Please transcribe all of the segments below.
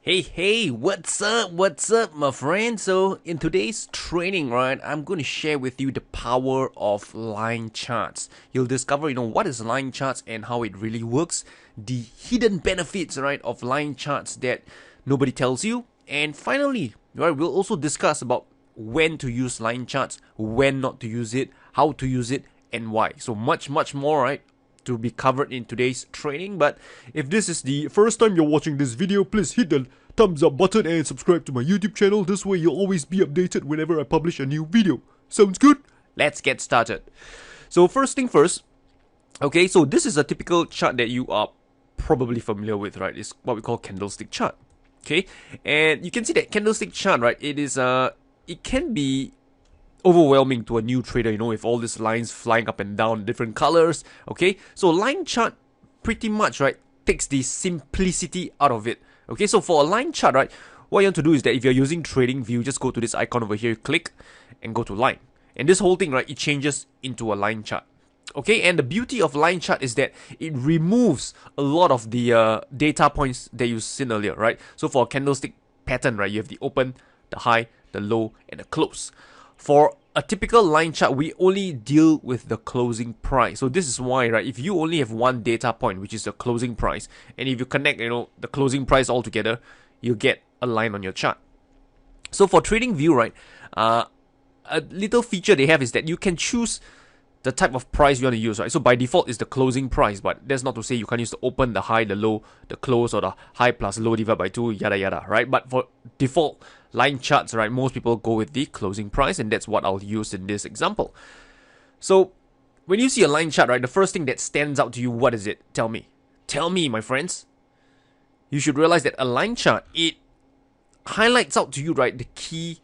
Hey, what's up, my friend? So, in today's training, right, I'm going to share with you the power of line charts. You'll discover, what is line charts and how it really works, the hidden benefits, right, of line charts that nobody tells you, and finally, right, we'll also discuss about when to use line charts, when not to use it, how to use it, and why. So much more, right, to be covered in today's training. But if this is the first time you're watching this video, please hit the thumbs up button and subscribe to my YouTube channel. This way you'll always be updated whenever I publish a new video. Sounds good? Let's get started. So first thing first, okay, so this is a typical chart that you are probably familiar with, right? It's what we call candlestick chart. Okay, and you can see that candlestick chart, right? It can be overwhelming to a new trader, with all these lines flying up and down, different colors. Okay, so line chart pretty much, right, takes the simplicity out of it. Okay, so for a line chart, right, what you want to do is that if you're using trading view, just go to this icon over here, click and go to line, and this whole thing, right, it changes into a line chart. Okay, and the beauty of line chart is that it removes a lot of the data points that you've seen earlier, right? So for a candlestick pattern, right, you have the open, the high, the low, and the close. For a typical line chart, we only deal with the closing price. So this is why, right, if you only have one data point, which is the closing price, and if you connect, the closing price all together, you get a line on your chart. So for trading view, right, a little feature they have is that you can choose the type of price you want to use, right? So by default, it's the closing price, but that's not to say you can't use the open, the high, the low, the close, or the high plus low divided by 2, yada yada, right? But for default line charts, right, most people go with the closing price, and that's what I'll use in this example. So when you see a line chart, right, the first thing that stands out to you, what is it? Tell me, my friends. You should realize that a line chart, it highlights out to you, right, the key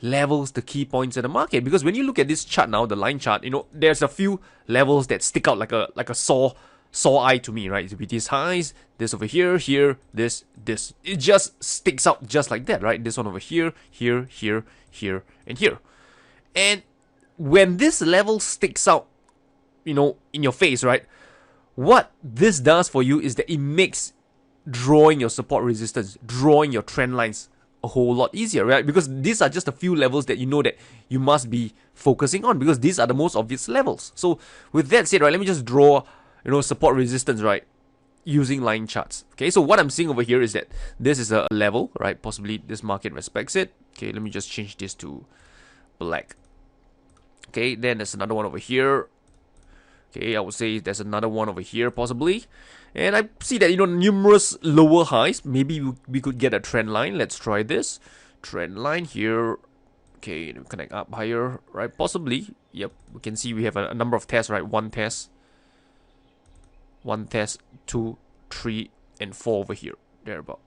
levels, the key points in the market. Because when you look at this chart now, the line chart, there's a few levels that stick out like a saw eye to me, right? It would be these highs, this over here, this. It just sticks out just like that, right? This one over here, here, and here. And when this level sticks out, in your face, right? What this does for you is that it makes drawing your support resistance, drawing your trend lines a whole lot easier, right? Because these are just a few levels that that you must be focusing on, because these are the most obvious levels. So with that said, right, let me just draw, support resistance, right, using line charts. Okay, so what I'm seeing over here is that this is a level, right? Possibly this market respects it. Okay, let me just change this to black. Okay, then there's another one over here. Okay, I would say there's another one over here possibly. And I see that, numerous lower highs. Maybe we could get a trend line. Let's try this. Trend line here. Okay, connect up higher, right? Possibly. Yep, we can see we have a number of tests, right? One test, 2, 3, and 4 over here. There about.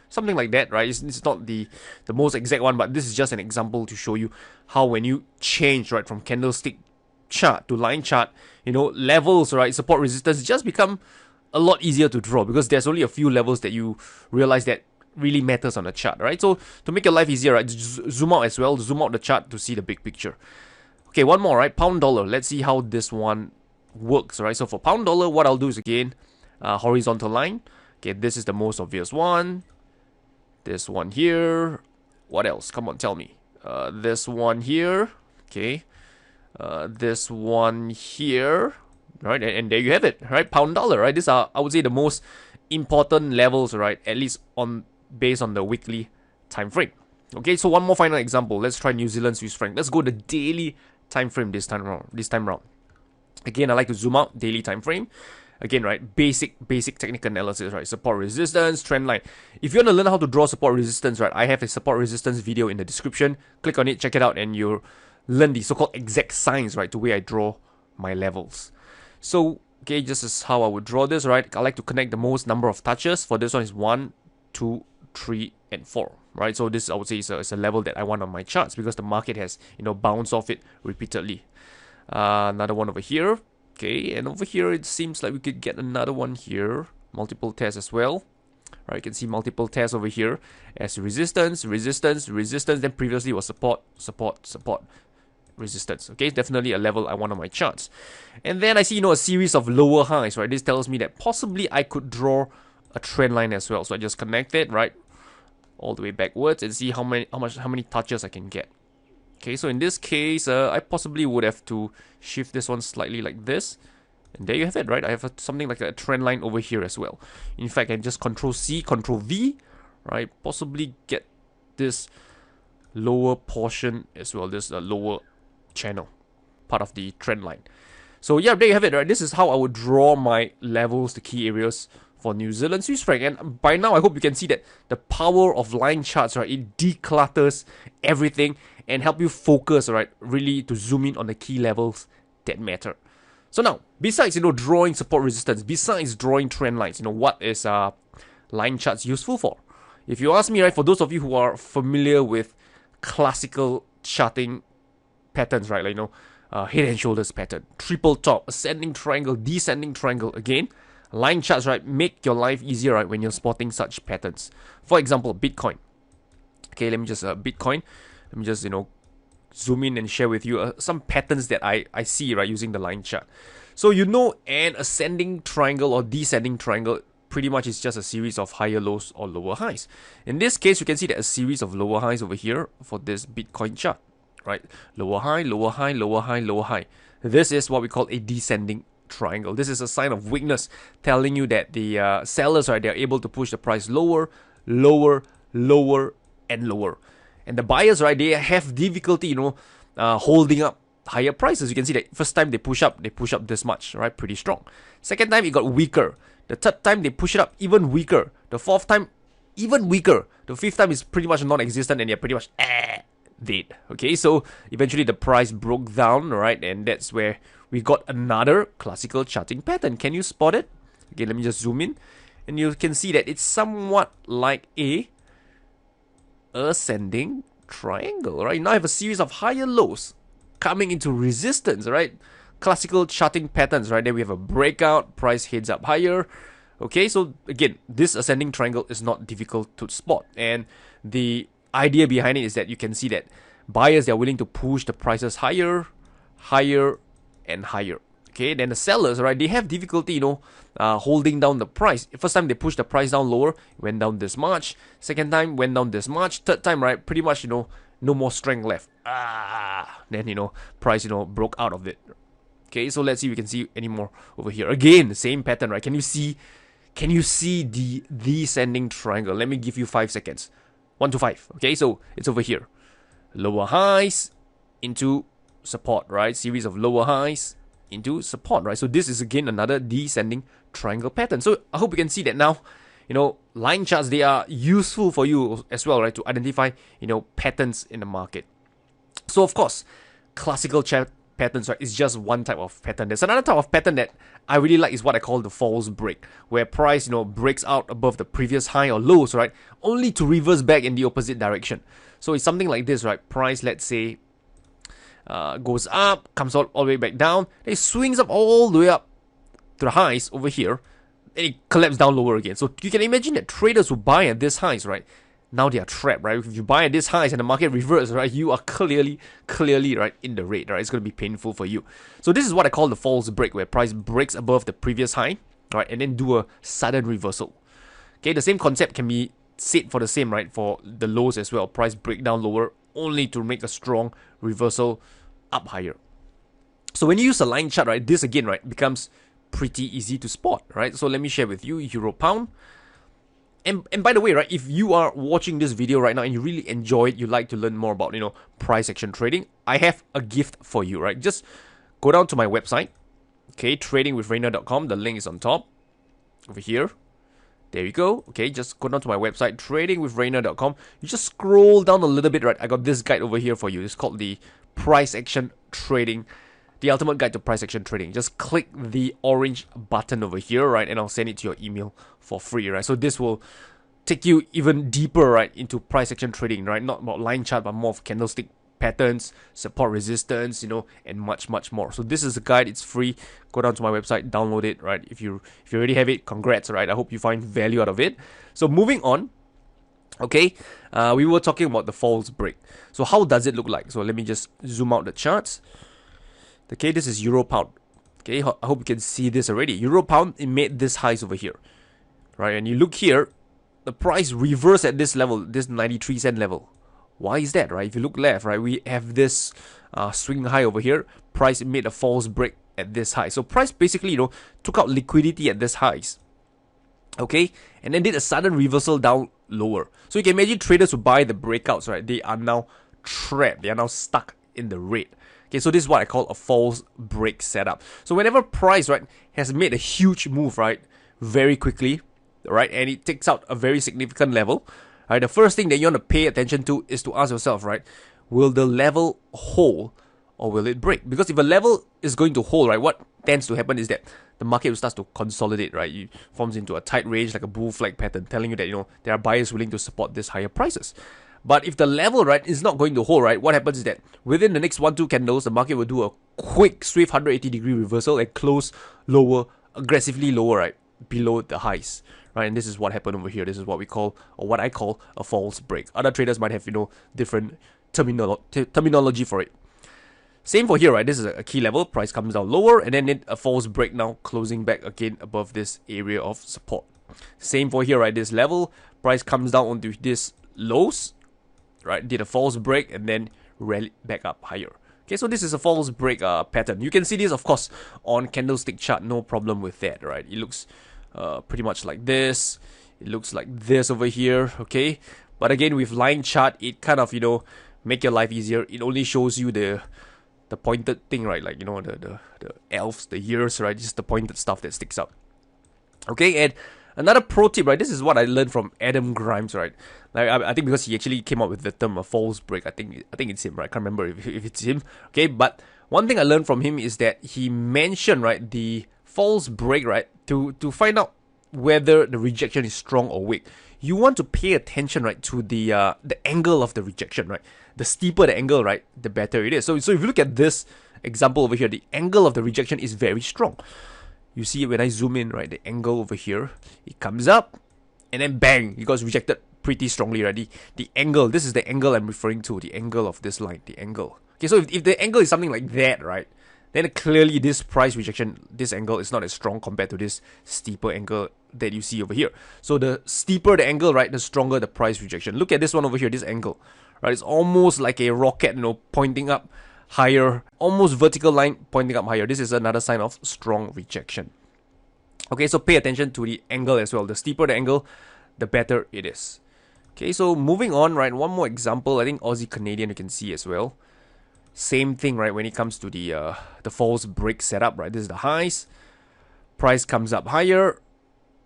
Something like that, right? It's not the most exact one, but this is just an example to show you how when you change, right, from candlestick chart to line chart, levels, right, support resistance just become a lot easier to draw, because there's only a few levels that you realize that really matters on the chart, right? So to make your life easier, right, zoom out as well, zoom out the chart to see the big picture. Okay, one more, right, pound dollar. Let's see how this one works, right? So for pound dollar, what I'll do is again, horizontal line. Okay, this is the most obvious one. This one here. What else? Come on, tell me. This one here. Okay. This one here, right, and there you have it, right? Pound dollar, right? These are, I would say, the most important levels, right? At least based on the weekly time frame. Okay, so one more final example. Let's try New Zealand Swiss franc. Let's go the daily time frame this time round. Again, I like to zoom out daily time frame. Again, right, basic technical analysis, right? Support resistance, trend line. If you want to learn how to draw support resistance, right, I have a support resistance video in the description. Click on it, check it out, and you'll learn the so-called exact science, right, the way I draw my levels. So, okay, just as how I would draw this, right, I like to connect the most number of touches. For this one is 1, 2, 3, and 4, right? So this, I would say, is a level that I want on my charts, because the market has, bounced off it repeatedly. Another one over here. Okay, and over here it seems like we could get another one here. Multiple tests as well. Right, you can see multiple tests over here as resistance, then previously was support, resistance. Okay, definitely a level I want on my charts. And then I see, a series of lower highs, right? This tells me that possibly I could draw a trend line as well. So I just connect it, right? all the way backwards and see how many touches I can get. Okay, so in this case, I possibly would have to shift this one slightly like this. And there you have it, right? I have something like a trend line over here as well. In fact, I can just Control C, Control V, right? Possibly get this lower portion as well, this lower channel, part of the trend line. So yeah, there you have it, right? This is how I would draw my levels, the key areas for New Zealand Swiss franc. And by now, I hope you can see that the power of line charts, right? It declutters everything and help you focus, right? Really to zoom in on the key levels that matter. So now, besides, drawing support resistance, besides drawing trend lines, what is line charts useful for? If you ask me, right, for those of you who are familiar with classical charting patterns, right, like, head and shoulders pattern, triple top, ascending triangle, descending triangle, again, line charts, right, make your life easier, right, when you're spotting such patterns. For example, Bitcoin. Okay, let me just, Bitcoin, let me just, zoom in and share with you some patterns that I see, right, using the line chart. So, an ascending triangle or descending triangle pretty much is just a series of higher lows or lower highs. In this case, you can see that a series of lower highs over here for this Bitcoin chart, right? Lower high, lower high, lower high, lower high. This is what we call a descending triangle. This is a sign of weakness, telling you that the sellers, right, they're able to push the price lower, lower, lower, and lower. And the buyers, right, they have difficulty, holding up higher prices. You can see that first time they push up this much, right? Pretty strong. Second time, it got weaker. The third time, they push it up even weaker. The fourth time, even weaker. The fifth time is pretty much non-existent and they're pretty much dead. Okay, so eventually the price broke down, right? And that's where we got another classical charting pattern. Can you spot it? Okay, let me just zoom in. And you can see that it's somewhat like a ascending triangle, right? Now I have a series of higher lows coming into resistance, right? Classical charting patterns, right? Then we have a breakout, price heads up higher. Okay, so again, this ascending triangle is not difficult to spot. And the idea behind it is that you can see that buyers, they are willing to push the prices higher, higher, and higher. Okay, then the sellers, right, they have difficulty, holding down the price. First time they pushed the price down lower, went down this much. Second time, went down this much. Third time, right, pretty much, no more strength left. Then, price, broke out of it. Okay, so let's see if we can see any more over here. Again, the same pattern, right? Can you see the descending triangle? Let me give you 5 seconds. 1 to 5. Okay, so it's over here. Lower highs into support, right? Series of lower highs into support, right? So this is again another descending triangle pattern. So I hope you can see that now. Line charts, they are useful for you as well, right? To identify, patterns in the market. So of course, classical chart patterns, right, is just one type of pattern. There's another type of pattern that I really like, is what I call the false break, where price, breaks out above the previous high or lows, right, only to reverse back in the opposite direction. So it's something like this, right? Price, let's say, goes up, comes all the way back down, then it swings up all the way up to the highs over here, and it collapses down lower again. So you can imagine that traders who buy at this highs, right, now they are trapped, right? If you buy at this highs and the market reverses, right, you are clearly, right, in the red, right? It's going to be painful for you. So this is what I call the false break, where price breaks above the previous high, right, and then do a sudden reversal. Okay, the same concept can be said for the same, right, for the lows as well. Price break down lower only to make a strong reversal up higher. So when you use a line chart, right, this again, right, becomes pretty easy to spot, right? So let me share with you Euro Pound. And by the way, right, if you are watching this video right now and you really enjoy it, you like to learn more about, price action trading, I have a gift for you, right? Just go down to my website, okay, tradingwithrayner.com. The link is on top over here. There you go. Okay, just go down to my website, tradingwithrayner.com. You just scroll down a little bit, right? I got this guide over here for you. It's called the Price Action Trading, the Ultimate Guide to Price Action Trading. Just click the orange button over here, right? And I'll send it to your email for free, right? So this will take you even deeper, right, into price action trading, right? Not about line chart, but more of candlestick patterns, support resistance, and much, much more. So this is a guide. It's free. Go down to my website, download it, right? If you already have it, congrats, right? I hope you find value out of it. So moving on, okay, we were talking about the false break. So how does it look like? So let me just zoom out the charts. Okay, this is Euro Pound. Okay, I hope you can see this already. Euro Pound, it made this highs over here, right? And you look here, the price reversed at this level, this 93 cent level. Why is that, right? If you look left, right, we have this swing high over here. Price made a false break at this high. So price basically, took out liquidity at this highs. Okay, and then did a sudden reversal down lower. So you can imagine traders who buy the breakouts, right? They are now trapped. They are now stuck in the red. Okay, so this is what I call a false break setup. So whenever price, right, has made a huge move, right, very quickly, right, and it takes out a very significant level, right, the first thing that you want to pay attention to is to ask yourself, right, will the level hold or will it break? Because if a level is going to hold, right, what tends to happen is that the market will start to consolidate, right? It forms into a tight range like a bull flag pattern, telling you that, there are buyers willing to support these higher prices. But if the level, right, is not going to hold, right, what happens is that within the next 1-2 candles, the market will do a quick, swift 180-degree reversal and close lower, aggressively lower, right, below the highs, right? And this is what happened over here. This is what we call, or what I call, a false break. Other traders might have, different terminology for it. Same for here, right? This is a key level. Price comes down lower, and then a false break now, closing back again above this area of support. Same for here, right? This level, price comes down onto this lows, right? Did a false break and then rally back up higher. Okay, so this is a false break pattern. You can see this, of course, on candlestick chart. No problem with that, right? It looks pretty much like this. It looks like this over here, okay? But again, with line chart, it kind of, make your life easier. It only shows you the pointed thing, right? Like, the elves, the ears, right? Just the pointed stuff that sticks out. Okay, and another pro tip, right? This is what I learned from Adam Grimes, right? Like, I think because he actually came up with the term a false break. I think it's him, right? I can't remember if it's him. Okay, but one thing I learned from him is that he mentioned, right, the false break, right? To find out whether the rejection is strong or weak, you want to pay attention, right, to the angle of the rejection, right? The steeper the angle, right, the better it is. So if you look at this example over here, the angle of the rejection is very strong. You see when I zoom in, right, the angle over here, it comes up, and then bang, it got rejected pretty strongly, right? The angle, this is the angle I'm referring to, the angle of this line, the angle. Okay, so if the angle is something like that, right, then clearly this price rejection, this angle is not as strong compared to this steeper angle that you see over here. So the steeper the angle, right, the stronger the price rejection. Look at this one over here, this angle, right? It's almost like a rocket, pointing up higher, almost vertical line pointing up higher. This is another sign of strong rejection. Okay, so pay attention to the angle as well. The steeper the angle, the better it is. Okay, so moving on, right, one more example. I think Aussie Canadian you can see as well. Same thing, right, when it comes to the false break setup, right? This is the highs. Price comes up higher,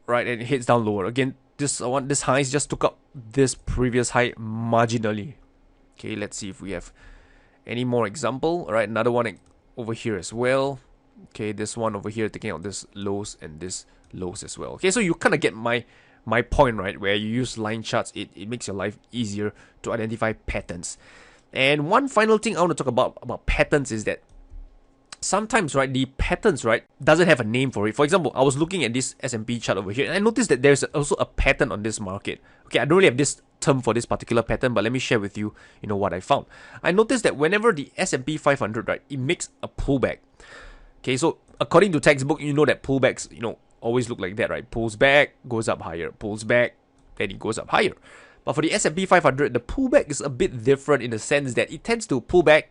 right, and it hits down lower. Again, this highs just took up this previous high marginally. Okay, let's see if we have any more example. All right, another one over here as well. Okay, this one over here taking out this lows and this lows as well. Okay, so you kind of get my point, right? Where you use line charts, it makes your life easier to identify patterns. And one final thing I want to talk about patterns is that sometimes, right, the patterns, right, doesn't have a name for it. For example, I was looking at this S&P chart over here, and I noticed that there's also a pattern on this market. Okay, I don't really have this term for this particular pattern, but let me share with you, what I found. I noticed that whenever the S&P 500, right, it makes a pullback. Okay, so according to textbook, you know that pullbacks, always look like that, right? Pulls back, goes up higher, pulls back, then it goes up higher. But for the S&P 500, the pullback is a bit different in the sense that it tends to pull back,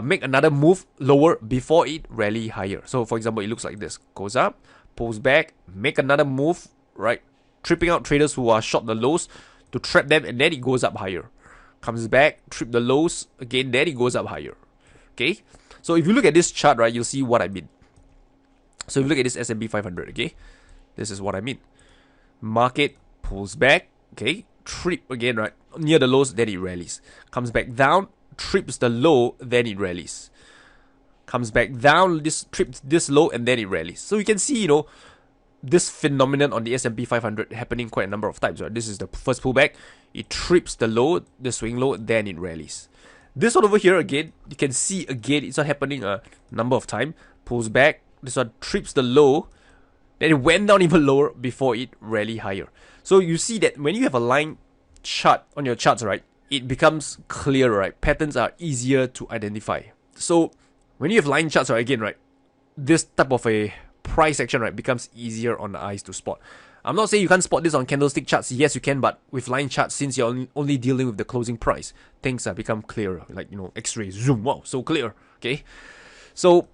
make another move lower before it rally higher. So for example, it looks like this. Goes up, pulls back, make another move, right? Tripping out traders who are short the lows to trap them, and then it goes up higher. Comes back, trip the lows, again, then it goes up higher. Okay? So if you look at this chart, right, you'll see what I mean. So if you look at this S&P 500, okay? This is what I mean. Market pulls back, okay? Trip again, right? Near the lows, then it rallies. Comes back down, trips the low, then it rallies. Comes back down, trips this low, and then it rallies. So you can see, this phenomenon on the S&P 500 happening quite a number of times, right? This is the first pullback. It trips the low, the swing low, then it rallies. This one over here, again, you can see again, it's not happening a number of times. Pulls back, this one trips the low, then it went down even lower before it rally higher. So you see that when you have a line chart on your charts, right, it becomes clearer, right? Patterns are easier to identify. So when you have line charts, right, again, right, this type of a price action, right, becomes easier on the eyes to spot. I'm not saying you can't spot this on candlestick charts. Yes, you can, but with line charts, since you're only dealing with the closing price, things have become clearer. Like, X-ray, zoom, wow, so clear. Okay, so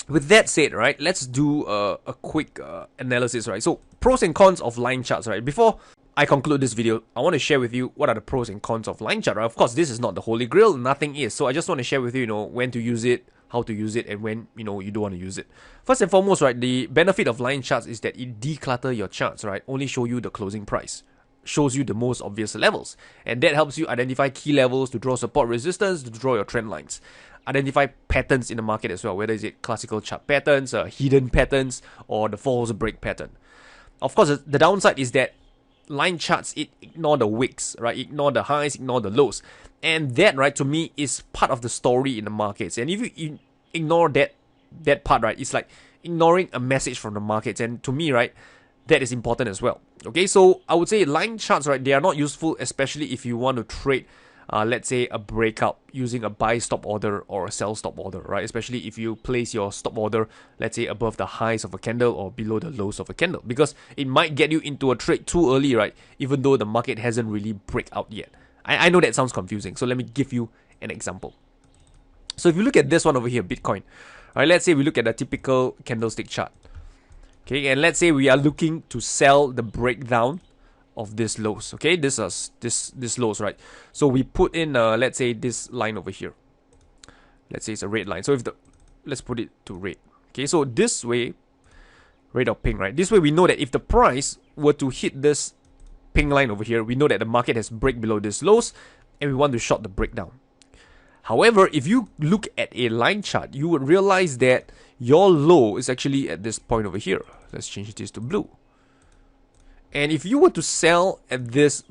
with that said, right, let's do a quick analysis, right? So pros and cons of line charts, right? Before I conclude this video, I want to share with you what are the pros and cons of line chart, right? Of course, this is not the holy grail, nothing is. So I just want to share with you, when to use it, how to use it, and when, you don't want to use it. First and foremost, right, the benefit of line charts is that it declutter your charts, right? Only show you the closing price. Shows you the most obvious levels. And that helps you identify key levels to draw support resistance, to draw your trend lines. Identify patterns in the market as well, whether is it classical chart patterns, hidden patterns, or the false break pattern. Of course, the downside is that line charts, it ignore the wicks, right? Ignore the highs, ignore the lows. And that, right, to me, is part of the story in the markets. And if you ignore that part, right, it's like ignoring a message from the markets. And to me, right, that is important as well. Okay, so I would say line charts, right, they are not useful, especially if you want to trade, let's say, a breakout using a buy stop order or a sell stop order, right? Especially if you place your stop order, let's say, above the highs of a candle or below the lows of a candle, because it might get you into a trade too early, right? Even though the market hasn't really break out yet. I know that sounds confusing, so let me give you an example. So if you look at this one over here, Bitcoin, right? Let's say we look at a typical candlestick chart. Okay, and let's say we are looking to sell the breakdown of this lows. Okay, this lows, right? So we put in let's say this line over here. Let's say it's a red line. So let's put it to red. Okay, so this way, red or pink, right? This way we know that if the price were to hit this pink line over here, we know that the market has break below this lows, and we want to short the breakdown. However, if you look at a line chart, you would realize that your low is actually at this point over here. Let's change this to blue. And if you were to sell at this,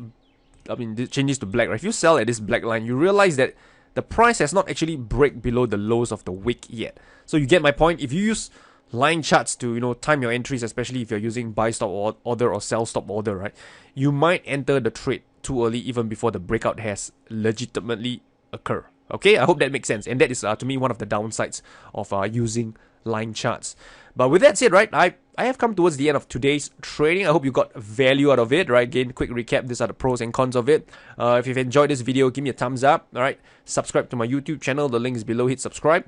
change this to black, right? If you sell at this black line, you realize that the price has not actually break below the lows of the wick yet. So you get my point. If you use line charts to, time your entries, especially if you're using buy stop order or sell stop order, right? You might enter the trade too early, even before the breakout has legitimately occurred. Okay, I hope that makes sense. And that is, to me, one of the downsides of using line charts. But with that said, right, I have come towards the end of today's trading. I hope you got value out of it, right? Again, quick recap, these are the pros and cons of it. If you've enjoyed this video, give me a thumbs up, all right? Subscribe to my YouTube channel, the link is below, hit subscribe.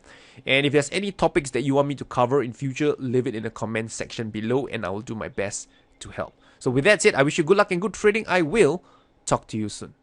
And if there's any topics that you want me to cover in future, leave it in the comment section below and I will do my best to help. So with that said, I wish you good luck and good trading. I will talk to you soon.